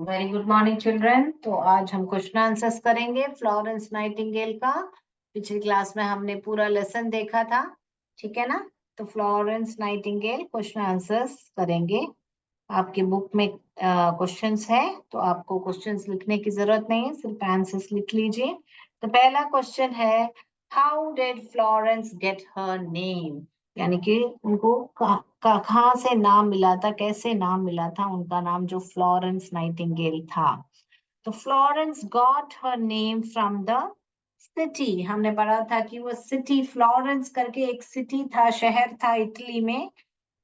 Very good morning children. तो आज हम क्वेश्चन आंसर्स करेंगे फ्लोरेंस नाइटिंगेल का। पिछली क्लास में हमने पूरा लेसन देखा था, ठीक है ना। तो फ्लोरेंस नाइटिंगेल क्वेश्चन आंसर्स करेंगे। आपकी बुक में क्वेश्चंस है, तो आपको क्वेश्चंस लिखने की जरूरत नहीं है, सिर्फ आंसर्स लिख लीजिए। तो पहला क्वेश्चन है, how did Florence get her name? यानी कि उनको कहाँ से नाम मिला था, कैसे नाम मिला था उनका नाम जो फ्लोरेंस नाइटिंगेल था। तो Florence got her name from the city. हमने पढ़ा था कि वो सिटी फ्लोरेंस करके एक सिटी था, शहर था इटली में।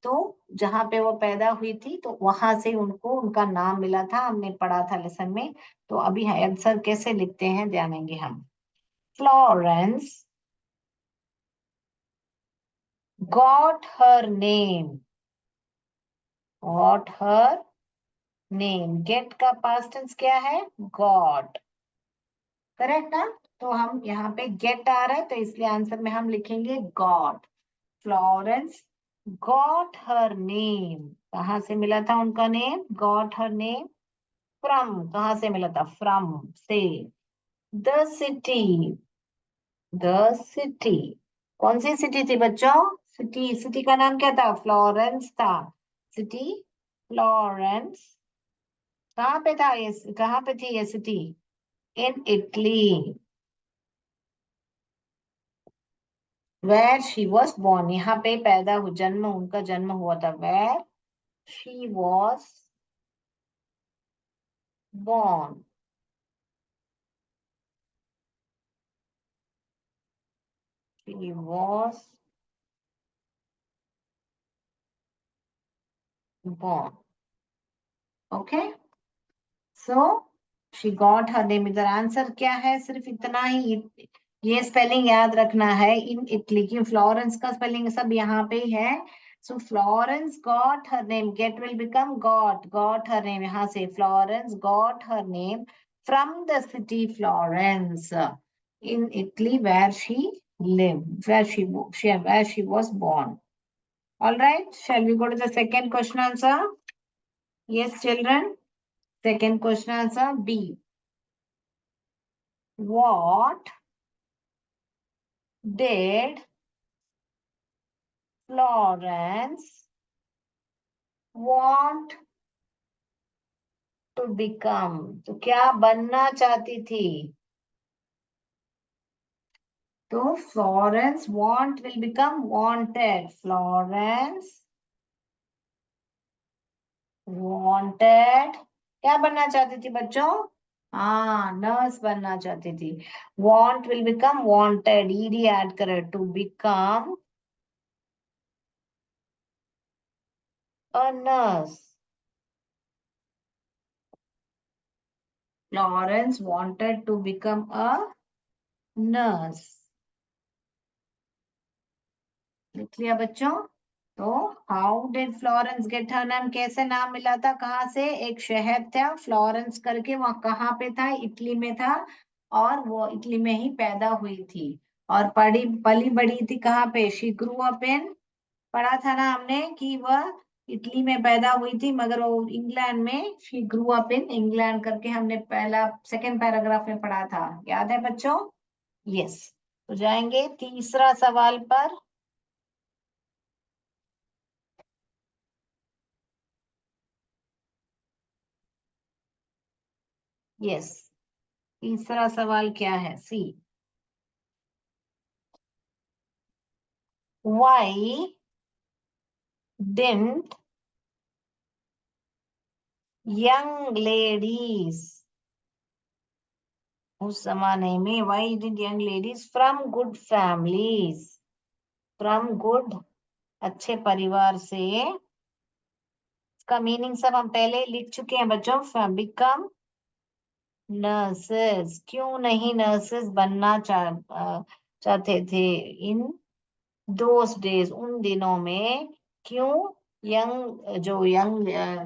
तो जहां पे वो पैदा हुई थी तो वहां से उनको उनका नाम मिला था, हमने पढ़ा था लेसन में। तो अभी आंसर कैसे लिखते हैं जानेंगे हम। Florence got her name, got her name. Get का पास्ट टेंस क्या है? गॉट, करेक्ट ना। तो हम यहाँ पे गेट आ रहा है तो इसलिए आंसर में हम लिखेंगे got. Florence got her name, कहाँ से मिला था उनका name? Got her name from, कहाँ से मिला था? फ्रॉम से। द सिटी, द सिटी, कौन सी सिटी थी बच्चों? सिटी, सिटी का नाम क्या था? फ्लोरेंस था। सिटी फ्लोरेंस, कहाँ पे था ये, कहाँ पे थी ये city? In Italy. Where she was born, यहाँ पे पैदा हुआ, जन्म, उनका जन्म हुआ था। Where she was born, she was born. Okay, so she got her name. इधर आंसर क्या है? सिर्फ इतना ही, ये स्पेलिंग याद रखना है। इन इटली की फ्लोरेंस का स्पेलिंग सब यहाँ पे ही है। So Florence got her name, gate will become got, got her name, यहाँ से Florence got her name from the city Florence in Italy where she lived, where she was born. All right, shall we go to the second question answer? Yes, children. Second question answer B. What did Florence want to become? तो क्या बनना चाहती थी? तो Florence want will become wanted. Florence wanted, क्या बनना चाहती थी बच्चों? हाँ, नर्स बनना चाहती थी। want will become wanted, ed add करे, to become a nurse. Florence wanted to become a nurse. लिख लिया बच्चों? तो how did Florence get her नाम, कैसे नाम मिला था? कहाँ से? एक शहर था फ्लोरेंस करके, वहां कहाँ पे था? इटली में था। और वो इटली में ही पैदा हुई थी और पढ़ी पली बड़ी थी कहाँ पे? शी ग्रू अप इन, पढ़ा था ना हमने कि वह इटली में पैदा हुई थी मगर वो इंग्लैंड में, she grew up in England करके हमने पहला सेकंड पैराग्राफ में पढ़ा था, याद है बच्चों? यस। तो जाएंगे तीसरा सवाल पर। यस, तीसरा सवाल क्या है? सी, वाई डिडंट यंग लेडीज, उस जमाने में why did young ladies from good families, from good, अच्छे परिवार से, इसका मीनिंग सब हम पहले लिख चुके हैं बच्चों। बिकम नर्सेस, क्यों नहीं नर्सेस बनना चाहते थे इन दोस डेज, उन दिनों में? क्यों? यंग,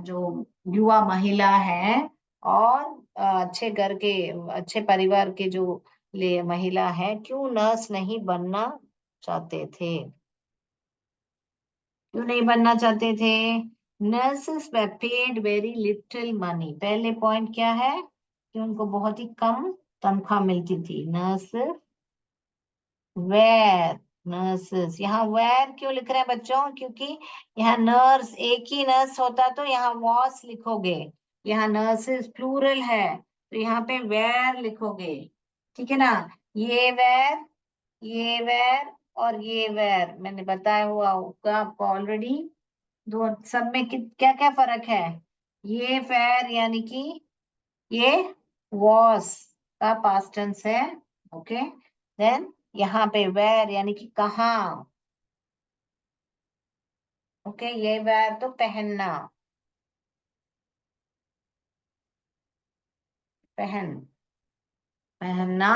जो युवा महिला है और अच्छे घर के, अच्छे परिवार के जो ले महिला है, क्यों नर्स नहीं बनना चाहते थे? क्यों नहीं बनना चाहते थे? नर्सेस वे पेड वेरी लिटिल मनी। पहले पॉइंट क्या है कि उनको बहुत ही कम तनख्वाह मिलती थी। नर्सेस वेर, नर्सेस, यहाँ वेर क्यों लिख रहे हैं बच्चों? क्योंकि यहाँ नर्स एक ही नर्स होता तो यहाँ वॉस लिखोगे, यहाँ नर्सेस प्लूरल है तो यहाँ पे वेर लिखोगे, ठीक है ना। ये वेर, ये वेर और ये वेर मैंने बताया हुआ होगा आपको ऑलरेडी। दो सब में क्या क्या फर्क है? ये फेर यानी कि ये वॉस का पास्ट टेंस है, ओके। देन यहाँ पे वेर यानी कि कहाँ, ओके। ये वेर तो पहनना, पहन, पहनना।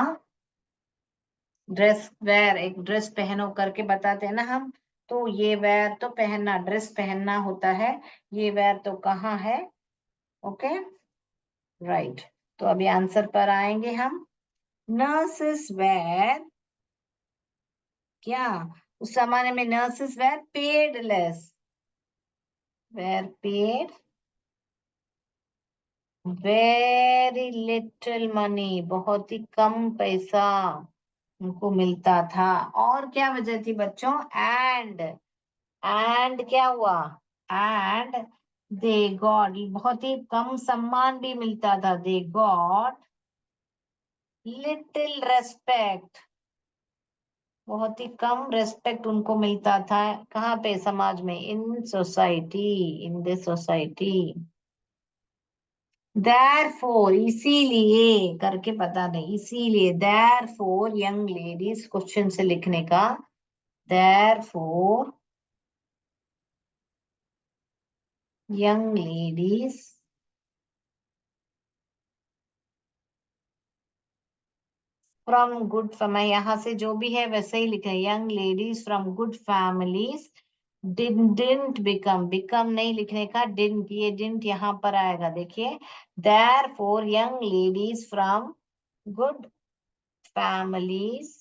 ड्रेस वेर, एक ड्रेस पहनो करके बताते हैं ना हम, तो ये वेर तो पहनना, ड्रेस पहनना होता है। ये वेर तो कहाँ है, ओके, राइट। तो अभी आंसर पर आएंगे हम। नर्सेस वेर क्या, उस जमाने में nurses were paid less, were paid very little money, बहुत ही कम पैसा उनको मिलता था। और क्या वजह थी बच्चों? एंड क्या हुआ? एंड दे गॉट, बहुत ही कम सम्मान भी मिलता था। दे गॉट लिटिल रेस्पेक्ट, बहुत ही कम रेस्पेक्ट उनको मिलता था। कहाँ पे? समाज में, in society, in this society. Therefore, इसीलिए करके पता नहीं, इसीलिए। देयरफॉर यंग लेडीज, क्वेश्चन से लिखने का। Therefore young ladies from good, मैं यहाँ से जो भी है वैसे ही लिखे। Young ladies from good families didn't become, become नहीं लिखने का, डिडंट, ये डिडंट यहाँ पर आएगा, देखिए। Therefore young ladies from good families,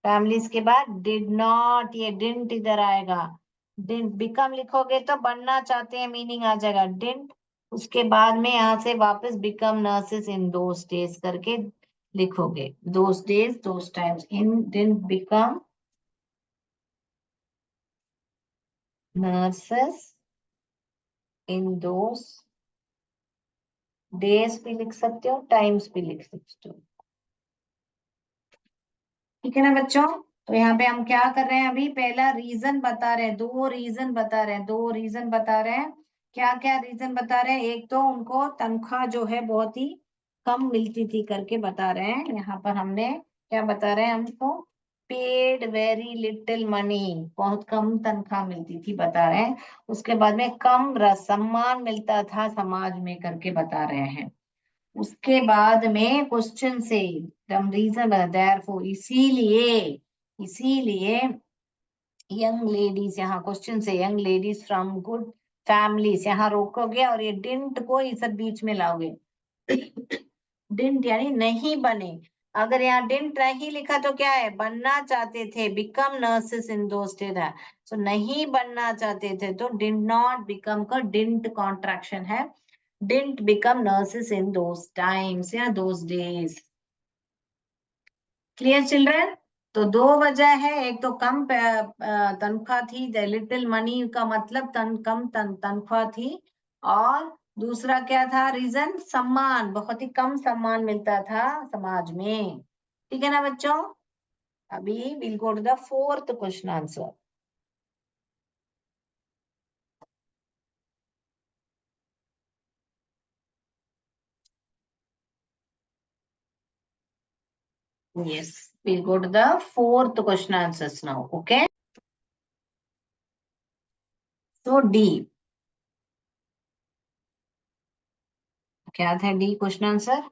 families के बाद डिड नॉट, ये डिडंट इधर आएगा। डिडंट, बिकम लिखोगे तो बनना चाहते हैं मीनिंग आ जाएगा, डिडंट। उसके बाद में यहाँ से वापस become nurses in those days करके लिखोगे। Those days, those times, in didn't become nurses in those days भी लिख सकते हो, टाइम्स भी लिख सकते हो, ठीक है ना बच्चों। तो यहाँ पे हम क्या कर रहे हैं? अभी पहला रीजन बता रहे हैं, दो रीजन बता रहे हैं, दो रीजन बता रहे हैं। क्या क्या रीजन बता रहे हैं? एक तो उनको तनख्वाह जो है बहुत ही कम मिलती थी करके बता रहे हैं। यहाँ पर हमने क्या बता रहे हैं हमको? पेड वेरी लिटिल मनी, बहुत कम तनख्वाह मिलती थी बता रहे हैं। उसके बाद में कम सम्मान मिलता था समाज में करके बता रहे हैं। उसके बाद में क्वेश्चन से हम रीजन बता, देयरफॉर, इसीलिए, इसीलिए यंग लेडीज, यहाँ क्वेश्चन से young ladies from good families, यहाँ रोकोगे और ये डिंट को इस बीच में लाओगे। डिंट यानी नहीं बने। अगर यहाँ डिंट नहीं लिखा तो क्या है? बनना चाहते थे, become nurses in those days है। सो नहीं बनना चाहते थे तो डिड नॉट बिकम का डिंट कॉन्ट्रैक्शन है। Didn't become nurses in those times या दोस डेज। Clear children? तो दो वजह है, एक तो कम तनख्वाह थी, द लिटिल मनी का मतलब कम तनख्वाह थी। और दूसरा क्या था रीजन? सम्मान, बहुत ही कम सम्मान मिलता था समाज में, ठीक है ना बच्चों। अभी will go to the fourth question answer. Yes, we'll go to the fourth question answers now. Okay. So D, क्या था D question answer?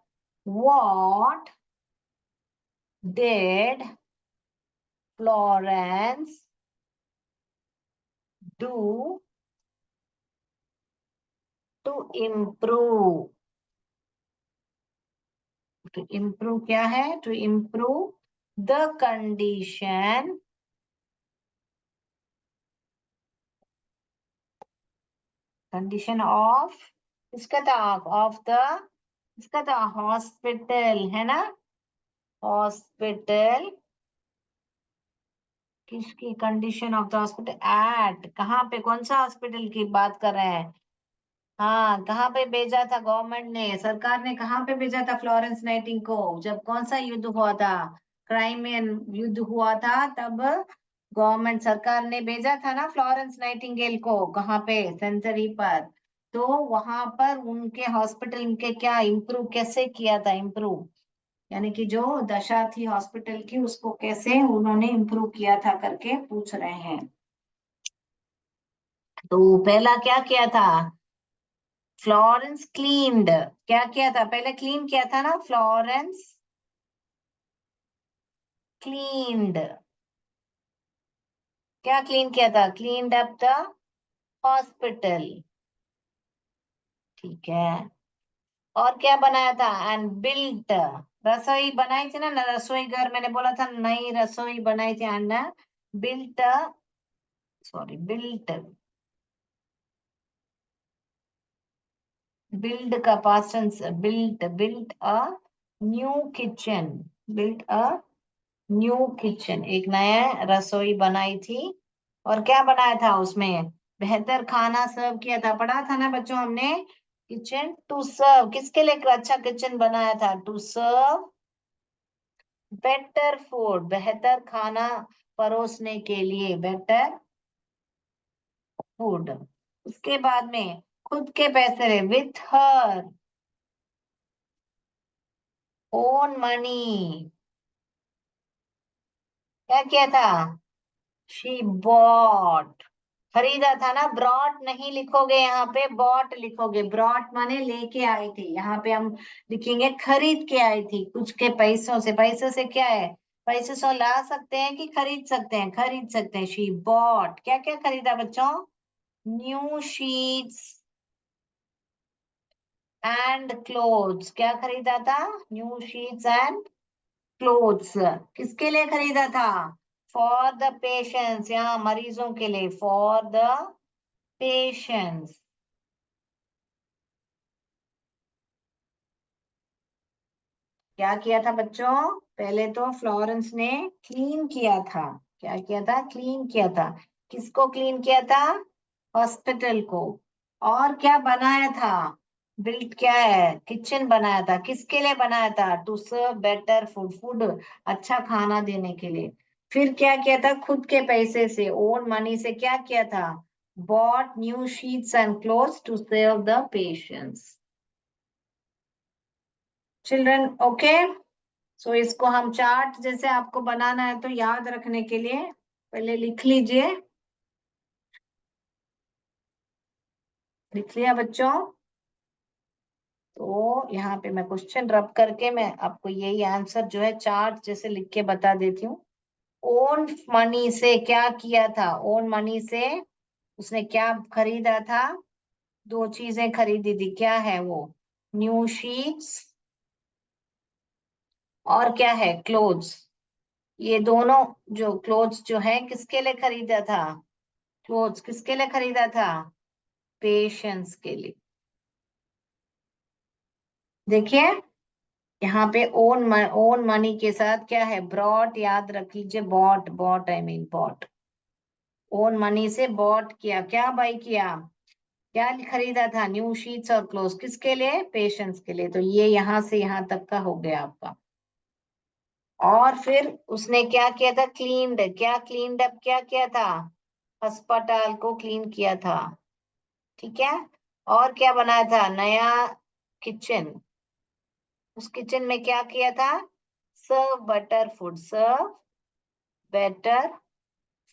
What did Florence do to improve? To improve क्या है? To improve the condition condition of इसका था of the इसका था hospital है ना, हॉस्पिटल किसकी condition of the hospital eight कहाँ पे, कौन सा हॉस्पिटल की बात कर रहे हैं। हाँ कहाँ पे भेजा था गवर्नमेंट ने, सरकार ने कहाँ पे भेजा था फ्लोरेंस नाइटिंग को, जब कौन सा युद्ध हुआ था, क्राइमियन युद्ध हुआ था, तब गवर्नमेंट सरकार ने भेजा था ना फ्लोरेंस नाइटिंगेल को, कहाँ पे, सेंचुरी पर। तो वहां पर उनके हॉस्पिटल उनके क्या इम्प्रूव कैसे किया था, इम्प्रूव यानी कि जो दशा थी हॉस्पिटल की उसको कैसे उन्होंने इम्प्रूव किया था करके पूछ रहे हैं। तो पहला क्या किया था, फ्लोरेंस क्लीन्ड, क्या किया था पहले, क्लीन किया था ना, फ्लोरेंस क्लीन्ड, क्या क्लीन किया था, क्लीन्ड अप द हॉस्पिटल, ठीक है। और क्या बनाया था, एंड बिल्ट, रसोई बनाई थी ना, रसोई घर मैंने बोला था नई रसोई बनाई थी, and built, sorry built, build का past tense, built, built a new kitchen, built a new kitchen, एक नया रसोई बनाई थी। और क्या बनाया था उसमें, बेहतर खाना सर्व किया था, पढ़ा था ना बच्चों हमने, किचन टू सर्व, किसके लिए अच्छा किचन बनाया था, टू सर्व बेटर फूड, बेहतर खाना परोसने के लिए, बेटर फूड। उसके बाद में खुद के पैसे विथ हर ओन मनी, क्या किया था, शी बॉट, खरीदा था ना, ब्रॉट नहीं लिखोगे यहाँ पे, बॉट लिखोगे, ब्रॉट माने लेके आई थी, यहाँ पे हम लिखेंगे खरीद के आई थी, कुछ के पैसों से, पैसों से क्या है, पैसे से ला सकते हैं कि खरीद सकते हैं, खरीद सकते हैं, शी बॉट क्या क्या खरीदा बच्चों, न्यू शीट्स एंड क्लोथ्स, क्या खरीदा था, न्यू शीट्स एंड क्लोथ्स, किसके लिए खरीदा था, फॉर द पेशेंट्स, यहाँ मरीजों के लिए, फॉर द पेशेंट्स। क्या किया था बच्चों, पहले तो फ्लोरेंस ने क्लीन किया था, क्या किया था, क्लीन किया था, किसको क्लीन किया था, हॉस्पिटल को। और क्या बनाया था, बिल्ट क्या है, किचन बनाया था, किसके लिए बनाया था, to serve better food, food अच्छा खाना देने के लिए। फिर क्या किया था, खुद के पैसे से, ओन मनी से क्या किया था, bought new sheets and clothes to serve the patients. Children okay, so इसको हम चार्ट जैसे आपको बनाना है तो याद रखने के लिए पहले लिख लीजिए, लिख लिया बच्चों। तो यहाँ पे मैं क्वेश्चन रब करके मैं आपको यही आंसर जो है चार्ट जैसे लिख के बता देती हूँ। ओन मनी से क्या किया था, ओन मनी से उसने क्या खरीदा था, दो चीजें खरीदी थी, क्या है वो, न्यू शीट्स और क्या है, क्लोथ्स। ये दोनों जो क्लोथ्स जो है किसके लिए खरीदा था, क्लोथ्स किसके लिए खरीदा था, पेशेंस के लिए। देखिए यहाँ पे ओन मनी के साथ क्या है, ब्रॉट, याद रख लीजिए, bought, bought I mean bought, own money से बॉट किया, क्या बाई किया, क्या खरीदा था, न्यू शीट्स और क्लोथ्स, किसके लिए, पेशेंट्स के लिए। तो ये यहाँ से यहाँ तक का हो गया आपका। और फिर उसने क्या किया था, क्लीन्ड, क्या क्लीन्ड अप क्या किया था, अस्पताल को क्लीन किया था, ठीक है। और क्या बनाया था, नया किचन, उस किचन में क्या किया था, सर्व बटर फूड, सर्व बेटर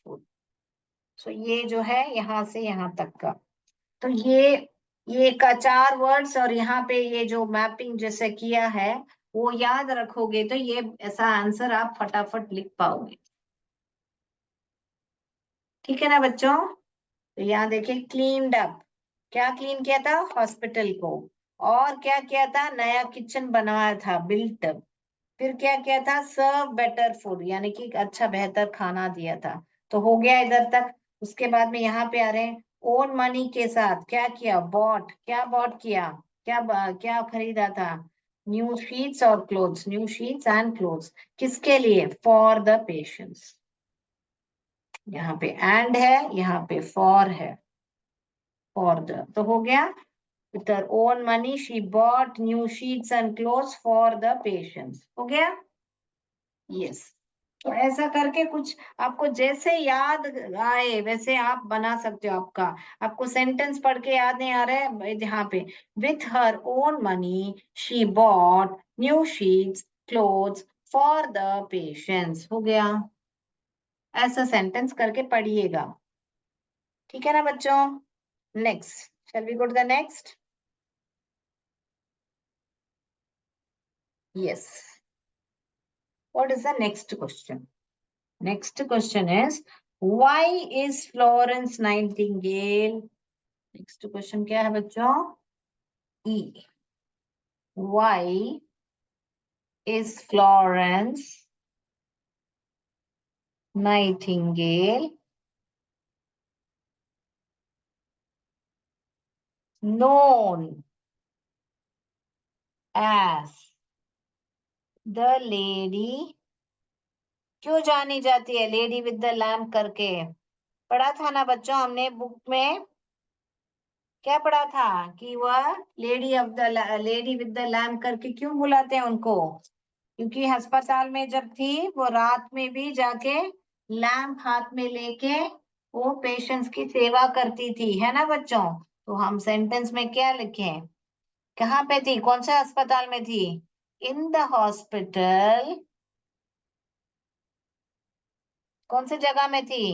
फूड। सो ये जो है यहाँ से यहाँ तक का, तो ये का चार वर्ड्स, और यहाँ पे ये जो मैपिंग जैसे किया है वो याद रखोगे तो ये ऐसा आंसर आप फटाफट लिख पाओगे, ठीक है ना बच्चों। तो यहाँ देखिए क्लीन्ड अप, क्या क्लीन किया था, हॉस्पिटल को। और क्या किया था, नया किचन बनवाया था, बिल्ट। फिर क्या किया था, सर्व बेटर फूड, यानी कि अच्छा बेहतर खाना दिया था। तो हो गया इधर तक। उसके बाद में यहाँ पे आ रहे हैं, ओन मनी के साथ क्या किया, बॉट, क्या बॉट किया, क्या खरीदा था, न्यू शीट्स और clothes, new sheets and clothes, किसके लिए, फॉर द पेशेंट्स। यहाँ पे एंड है, यहाँ पे फॉर है, फॉर द, तो हो गया। With her own money she bought new sheets and clothes for the patients, हो गया। यस, तो ऐसा करके कुछ आपको जैसे याद आए वैसे आप बना सकते हो। आपको सेंटेंस पढ़ के याद नहीं आ रहा है, यहाँ पे with her own money she bought new sheets clothes for the patients, हो गया। ऐसा सेंटेंस करके पढ़िएगा, ठीक है ना बच्चों। Next, shall we go to the next. Yes, what is the next question? Next question is why is Florence Nightingale, next question क्या है बच्चों? E, why is Florence Nightingale known as the lady, क्यों जानी जाती है lady with the lamp करके? पढ़ा था ना बच्चों हमने बुक में, क्या पढ़ा था कि वह लेडी विद द लैम्प करके क्यों बुलाते हैं उनको? क्योंकि अस्पताल में जब थी वो रात में भी जाके लैम्प हाथ में लेके वो पेशेंट्स की सेवा करती थी, है ना बच्चों। तो हम सेंटेंस में क्या लिखें, कहाँ पे थी, कौन से अस्पताल में थी? इन द हॉस्पिटल, कौन सी जगह में थी?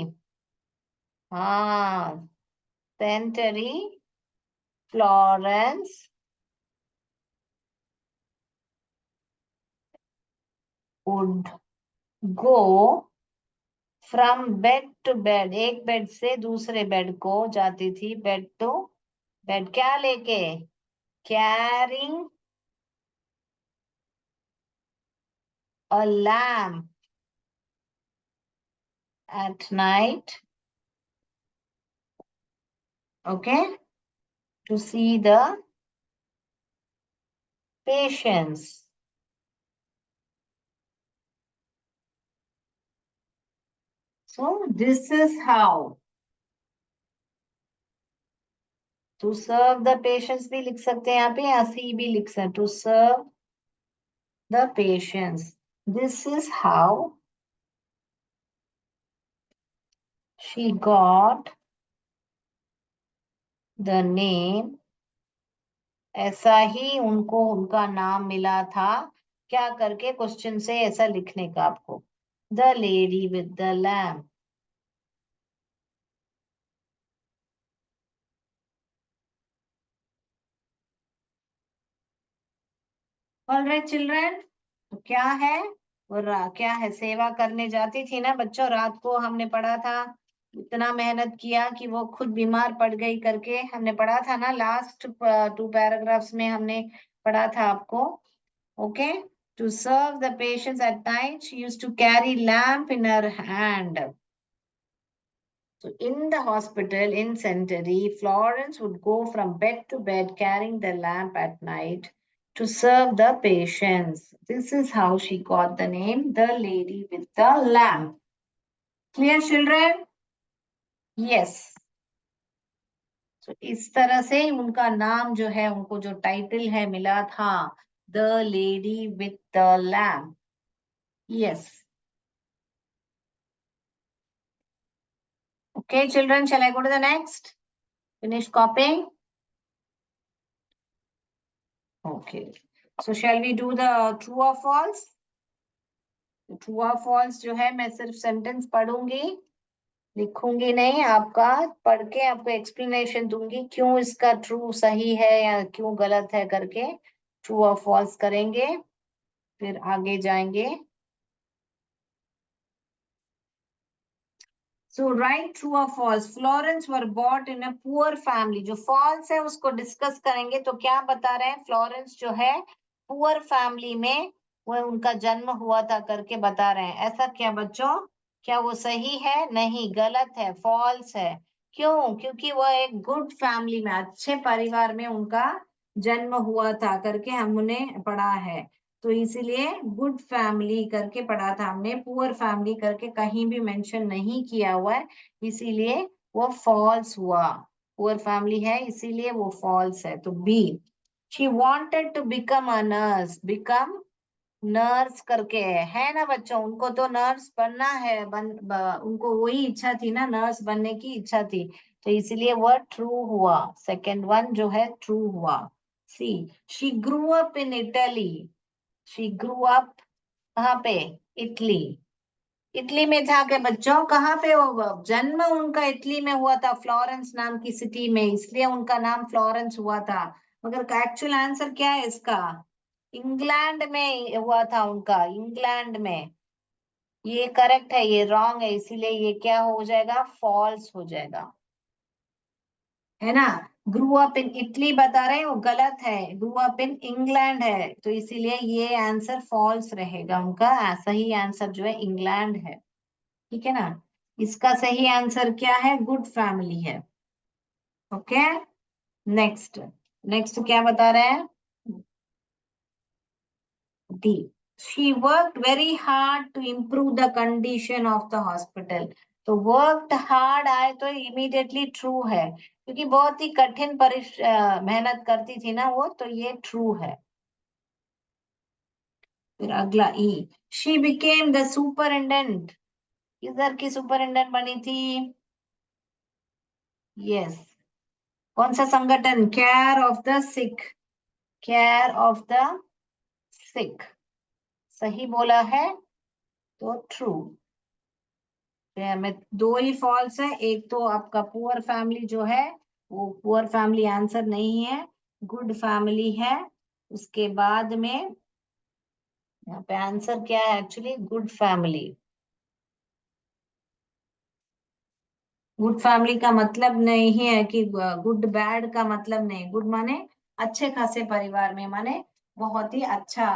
हाँ, सेंटरी Florence would go from bed to bed, एक बेड से दूसरे बेड को जाती थी, बेड टू बेड, क्या लेके, carrying a lamp at night, okay, to see the patients. So this is how to serve the patients भी लिख सकते हैं यहाँ पे, या सी भी लिख सकते, to serve the patients. This is how she got the name. ऐसा ही उनको उनका नाम मिला था, क्या करके, क्वेश्चन से ऐसा लिखने का आपको, the lady with the lamp. Alright children, तो क्या है, क्या है, सेवा करने जाती थी ना बच्चों, रात को हमने पढ़ा था, इतना मेहनत किया कि वो खुद बीमार पड़ गई करके हमने पढ़ा था ना, लास्ट 2 पैराग्राफ्स में हमने पढ़ा था आपको। Okay, to serve the patients at night she used to carry lamp in her hand. So in the hospital in Century, Florence would go from bed to bed carrying the lamp at night to serve the patients. This is how she got the name, the lady with the lamp. Clear children? Yes. So इस तरह से उनका नाम जो है, उनको जो title है मिला था, the lady with the lamp. Yes. Okay, children, shall I go to the next? Finish copying? Okay. So shall we do the true or false? True और फॉल्स जो है मैं सिर्फ सेंटेंस पढ़ूंगी, लिखूंगी नहीं, आपका पढ़ के आपको एक्सप्लेनेशन दूंगी क्यों इसका ट्रू सही है या क्यों गलत है करके, ट्रू और फॉल्स करेंगे, फिर आगे जाएंगे। सो राइट ट्रू और फॉल्स, फ्लोरेंस वर बॉट इन अ पुअर फैमिली, जो फॉल्स है उसको डिस्कस करेंगे। तो क्या बता रहे हैं, फ्लोरेंस जो है पुअर फैमिली में वो उनका जन्म हुआ था करके बता रहे हैं, ऐसा क्या बच्चों, क्या वो सही है? नहीं, गलत है, फॉल्स है। क्यों? क्योंकि वह एक गुड फैमिली में, अच्छे परिवार में उनका जन्म हुआ था करके हमने पढ़ा है। तो इसीलिए गुड फैमिली करके पढ़ा था हमने, पुअर फैमिली करके कहीं भी मेंशन नहीं किया हुआ है, इसीलिए वो फॉल्स हुआ। पुअर फैमिली है इसीलिए वो फॉल्स है। तो B, she wanted to become a nurse, become nurse करके है ना बच्चों, उनको तो नर्स बनना है, उनको वही इच्छा थी ना, नर्स बनने की इच्छा थी, तो इसलिए वह ट्रू हुआ, सेकंड वन जो है ट्रू हुआ। See, she grew up in Italy, she grew up कहाँ पे? इटली, इटली में था के बच्चों, कहाँ पे वो जन्म उनका इटली में हुआ था, फ्लोरेंस नाम की सिटी में, इसलिए उनका नाम फ्लोरेंस हुआ था। मगर एक्चुअल आंसर क्या है इसका? इंग्लैंड में हुआ था उनका, इंग्लैंड में। ये करेक्ट है, ये रॉन्ग है, इसीलिए ये क्या हो जाएगा? फॉल्स हो जाएगा, है ना। ग्रू अप इन इटली बता रहे हैं, वो गलत है, ग्रू अप इन इंग्लैंड है, तो इसीलिए ये आंसर फॉल्स रहेगा उनका। सही आंसर जो है इंग्लैंड है, ठीक है ना। इसका सही आंसर क्या है? गुड फैमिली है। ओके, नेक्स्ट, नेक्स्ट क्या बता रहे हैं? D, she worked very hard to improve the condition of the hospital. तो वर्कड हार्ड आए तो इमीडिएटली ट्रू है, क्योंकि बहुत ही कठिन मेहनत करती थी ना वो, तो ये ट्रू है। फिर अगला E, she became the superintendent, किधर की सुपरिटेंडेंट बनी थी? यस, कौन सा संगठन? Care of the sick, care of the sick, सही बोला है, तो ट्रू। में दो ही फॉल्स है, एक तो आपका पुअर फैमिली जो है वो पुअर फैमिली आंसर नहीं है, गुड फैमिली है। उसके बाद में यहाँ पे आंसर क्या है? Actually good family. Good family का मतलब नहीं है कि गुड बैड का मतलब नहीं, गुड माने अच्छे खासे परिवार में, माने बहुत ही अच्छा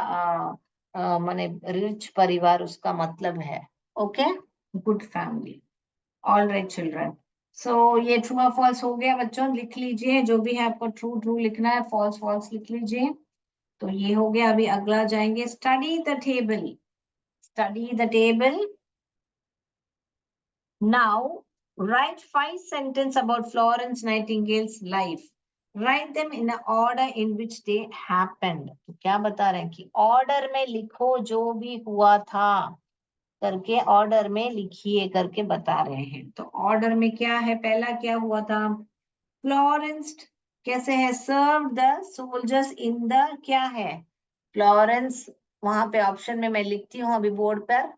माने रिच परिवार उसका मतलब है। Okay, good family. All right children, so ये ट्रू और फॉल्स हो गया बच्चों, लिख लीजिए जो भी है आपको, ट्रू ट्रू लिखना है, फॉल्स फॉल्स लिख लीजिए। तो ये हो गया, अभी अगला जाएंगे, study the table, study the table. Now, write 5 sentences about Florence Nightingale's life. Write them in an order in which they happened. तो क्या बता रहे हैं कि ऑर्डर में लिखो जो भी हुआ था करके, ऑर्डर में लिखिए करके बता रहे हैं। तो ऑर्डर में क्या है? पहला क्या हुआ था? फ्लोरेंस कैसे है? Serve the soldiers in the, क्या है? फ्लोरेंस, वहां पे ऑप्शन में मैं लिखती हूँ अभी बोर्ड पर।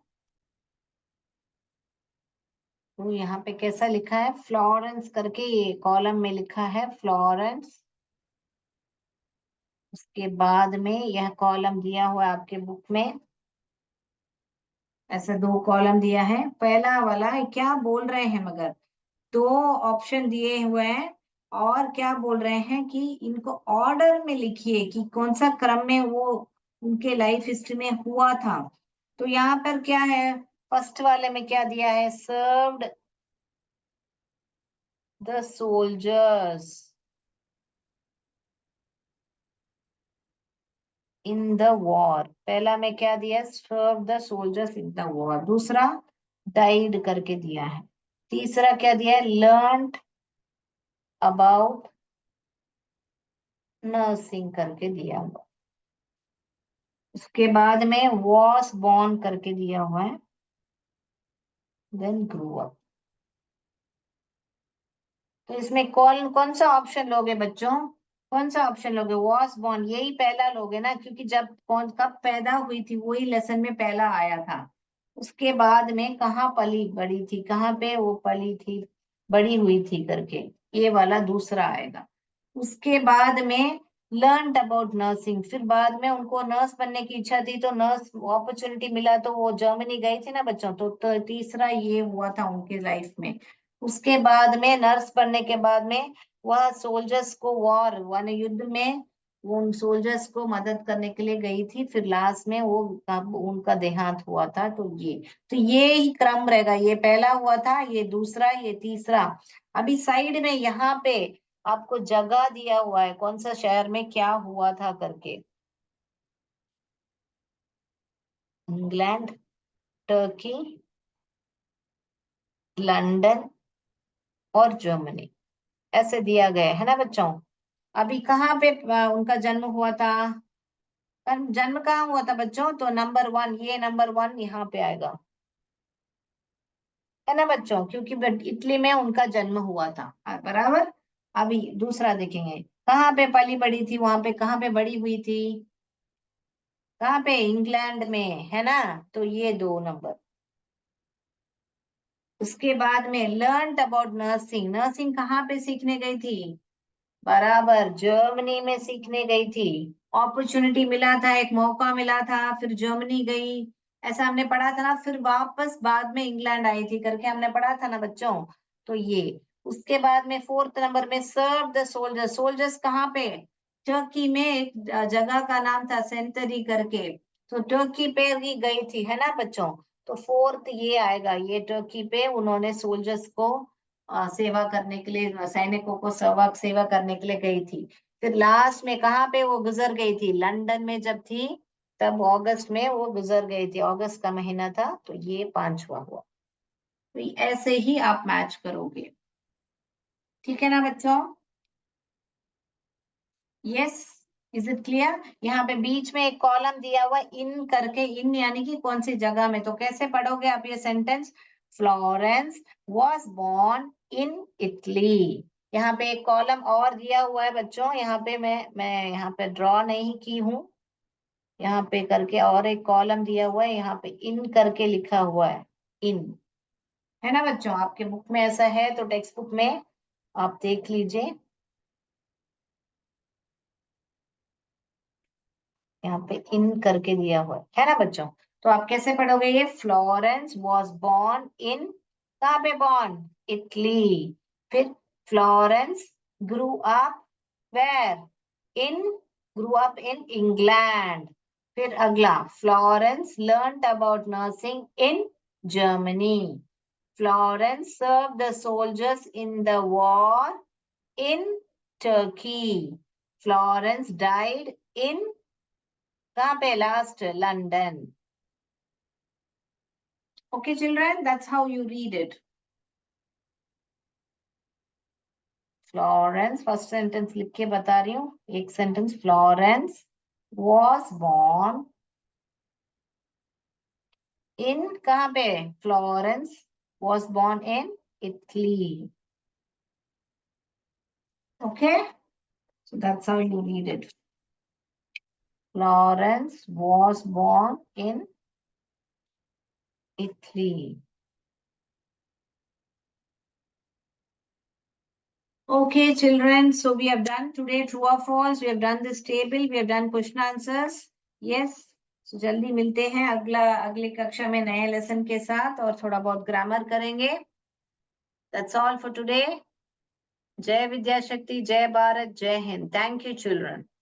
तो यहाँ पे कैसा लिखा है? फ्लोरेंस करके ये कॉलम में लिखा है फ्लोरेंस। उसके बाद में यह कॉलम दिया हुआ है आपके बुक में, ऐसे दो कॉलम दिया है। पहला वाला क्या बोल रहे हैं, मगर दो ऑप्शन दिए हुए हैं, और क्या बोल रहे हैं कि इनको ऑर्डर में लिखिए कि कौन सा क्रम में वो उनके लाइफ हिस्ट्री में हुआ था। तो यहाँ पर क्या है? फर्स्ट वाले में क्या दिया है? Served the soldiers in the war, पहला में क्या दिया? Serve the soldiers in the war. दूसरा डाइड करके दिया है। तीसरा क्या दिया है? लर्नड अबाउट नर्सिंग करके दिया हुआ। उसके बाद में वॉस बॉर्न करके दिया हुआ है, देन ग्रो अप। तो इसमें कौन कौन सा ऑप्शन लोगे बच्चों? कौन सा ऑप्शन लोगे? वॉस बॉर्न, यही पहला लोगे ना, क्योंकि जब कौन कब पैदा हुई थी वही लेसन में पहला आया था। उसके बाद में कहाँ पली बड़ी थी, कहाँ पे वो पली थी, बड़ी हुई थी करके, ये वाला दूसरा आएगा। उसके बाद में लर्न अबाउट नर्सिंग, फिर बाद में उनको नर्स बनने की इच्छा थी, तो नर्स अपॉर्चुनिटी मिला तो वो जर्मनी गई थी ना बच्चों, तो तीसरा ये हुआ था उनके लाइफ में। उसके बाद में नर्स बनने के बाद में वह सोल्जर्स को वॉर वन युद्ध में वो उन सोल्जर्स को मदद करने के लिए गई थी, फिर लास्ट में वो उनका देहांत हुआ था। तो ये ही क्रम रहेगा, ये पहला हुआ था, ये दूसरा, ये तीसरा। अभी साइड में यहाँ पे आपको जगह दिया हुआ है, कौन सा शहर में क्या हुआ था करके। इंग्लैंड, टर्की, लंदन और जर्मनी, ऐसे दिया गया है ना बच्चों। अभी कहाँ पे उनका जन्म हुआ था, जन्म कहाँ हुआ था बच्चों, तो नंबर 1, ये नंबर 1 यहाँ पे आएगा, है ना बच्चों, क्योंकि इटली में उनका जन्म हुआ था। बराबर। अभी दूसरा देखेंगे, कहाँ पे पली बड़ी थी, वहां पे कहाँ पे बड़ी हुई थी, कहाँ पे, इंग्लैंड में, है ना। तो ये 2 नंबर। उसके बाद में लर्न अबाउट नर्सिंग, नर्सिंग कहाँ पे सीखने गई थी, बराबर जर्मनी में सीखने गई थी। अपॉर्चुनिटी मिला था, एक मौका मिला था, फिर जर्मनी गई, ऐसा हमने पढ़ा था ना, फिर वापस बाद में इंग्लैंड आई थी करके हमने पढ़ा था ना बच्चों। तो ये, उसके बाद में 4th नंबर में सर्व द सोल्जर्स, सोल्जर्स कहाँ पे, टर्की में एक जगह का नाम था सेंटरी करके, तो टर्की पे ही गई थी, है ना बच्चों। तो 4th ये आएगा, ये टर्की पे उन्होंने सोल्जर्स को सेवा करने के लिए, सैनिकों को सेवा सेवा करने के लिए गई थी। फिर लास्ट में कहाँ पे वो गुजर गई थी, लंदन में जब थी तब अगस्त में वो गुजर गई थी, अगस्त का महीना था, तो ये 5वां हुआ। तो ऐसे ही आप मैच करोगे, ठीक है ना बच्चों। Yes, is it clear. यहाँ पे बीच में एक कॉलम दिया हुआ इन करके, इन यानी कि कौन सी जगह में, तो कैसे पढ़ोगे आप ये sentence, Florence was born in Italy. यहाँ पे एक कॉलम और दिया हुआ है बच्चों, यहाँ पे मैं यहाँ पे ड्रॉ नहीं की हूँ, यहाँ पे करके और एक कॉलम दिया हुआ है, यहाँ पे इन करके लिखा हुआ है, इन, है ना बच्चों। आपके बुक में ऐसा है तो टेक्स्ट बुक में आप देख लीजिए, यहाँ पे इन करके दिया हुआ है ना बच्चों। तो आप कैसे पढ़ोगे ये, फ्लोरेंस वॉज बोर्न इन, कहाँ पे बोर्न, इटली। फिर Florence grew up where, in, grew up in England. फिर अगला, Florence learned about nursing in Germany. Florence serve the soldiers in the war in Turkey. Florence died in, कहाँ पे, last, London. Okay, children, that's how you read it. Florence, first sentence लिख के बता रही हूँ, एक sentence, Florence was born in, कहाँ पे, Florence was born in Italy. Okay, so that's how you read it. Florence was born in Italy. Okay, children, so we have done today true or false. We have done this table. We have done question answers. Yes. So जल्दी मिलते हैं अगली कक्षा में नए lesson के साथ, और थोड़ा बहुत ग्रामर करेंगे। That's all for today. जय विद्या शक्ति, जय भारत, जय हिंद। Thank you, children.